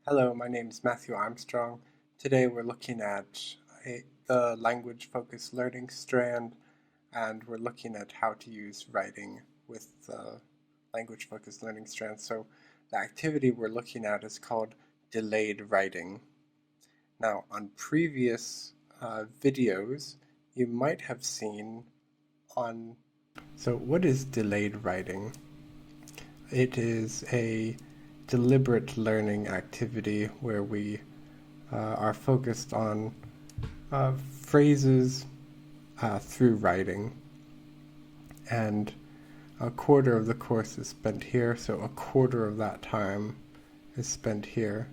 Hello, my name is Matthew Armstrong. Today we're looking at the Language Focused Learning Strand, and we're looking at how to use writing with the Language Focused Learning Strand. So the activity we're looking at is called delayed writing. Now, on previous videos, you might have seen on... So what is delayed writing? It is a deliberate learning activity where we are focused on phrases through writing. And a quarter of the course is spent here, so a quarter of that time is spent here.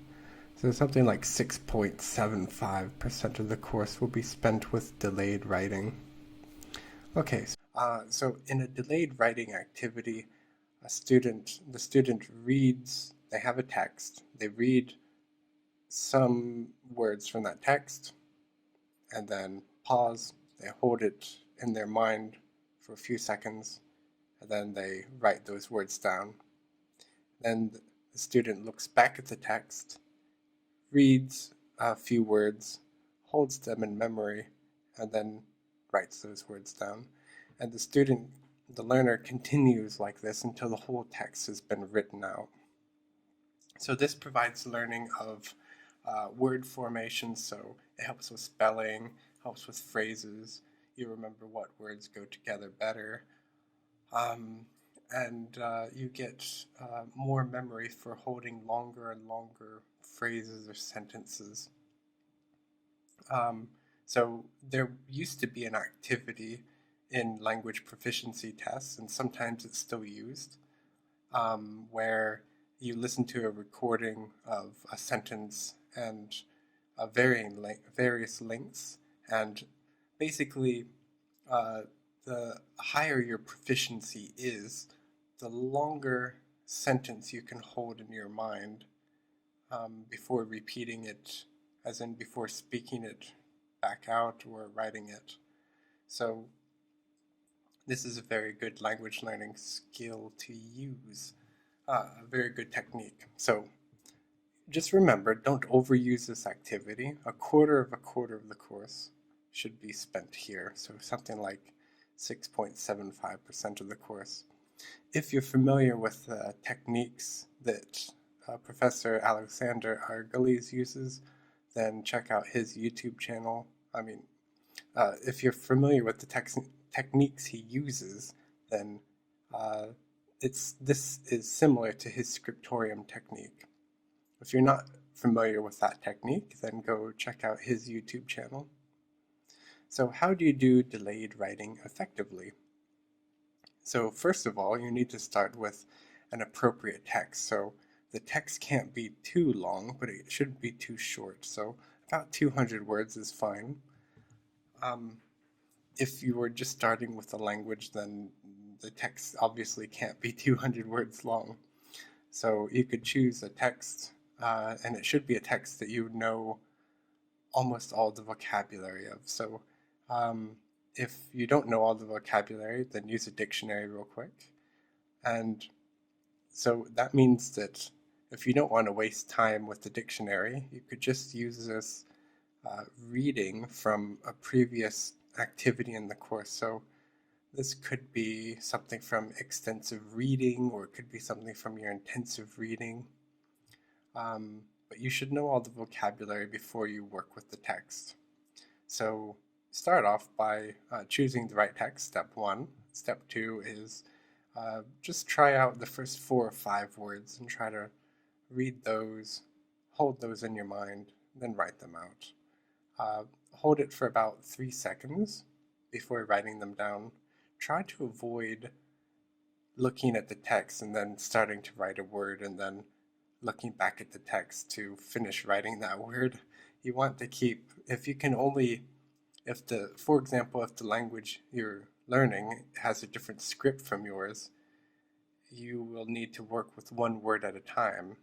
So something like 6.75% of the course will be spent with delayed writing. Okay, so in a delayed writing activity, the student reads, they have a text, they read some words from that text, and then pause, they hold it in their mind for a few seconds, and then they write those words down. Then the student looks back at the text, reads a few words, holds them in memory, and then writes those words down. And the learner continues like this until the whole text has been written out. So this provides learning of word formation, so it helps with spelling, helps with phrases. You remember what words go together better. And you get more memory for holding longer and longer phrases or sentences. So there used to be an activity in language proficiency tests, and sometimes it's still used, where you listen to a recording of a sentence and various lengths, and basically the higher your proficiency is, the longer sentence you can hold in your mind before repeating it, as in before speaking it back out or writing it. So this is a very good language learning skill to use, a very good technique. So just remember, don't overuse this activity. A quarter of the course should be spent here, so something like 6.75% of the course. If you're familiar with the techniques that Professor Alexander Argelis uses, then check out his YouTube channel. If you're familiar with the techniques he uses, then this is similar to his scriptorium technique. If you're not familiar with that technique, then go check out his YouTube channel. So how do you do delayed writing effectively? So first of all, you need to start with an appropriate text. So the text can't be too long, but it shouldn't be too short. So about 200 words is fine. If you were just starting with the language, then the text obviously can't be 200 words long. So you could choose a text, and it should be a text that you know almost all the vocabulary of. So if you don't know all the vocabulary, then use a dictionary real quick. And so that means that if you don't want to waste time with the dictionary, you could just use this reading from a previous activity in the course. So this could be something from extensive reading, or it could be something from your intensive reading. But you should know all the vocabulary before you work with the text. So start off by choosing the right text, step 1. Step 2 is just try out the first 4 or 5 words and try to read those, hold those in your mind, then write them out. Hold it for about 3 seconds before writing them down. Try to avoid looking at the text and then starting to write a word and then looking back at the text to finish writing that word. You want to keep, for example, if the language you're learning has a different script from yours, you will need to work with one word at a time.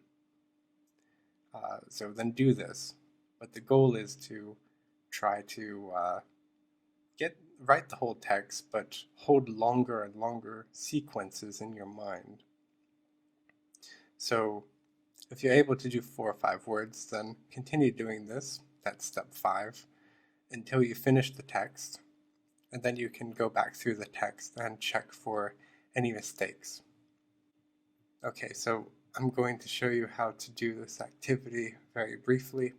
So then do this. But the goal is to try to write the whole text, but hold longer and longer sequences in your mind. So If you're able to do 4 or 5 words, then continue doing this, that's step 5, until you finish the text, and then you can go back through the text and check for any mistakes. Okay, so I'm going to show you how to do this activity very briefly.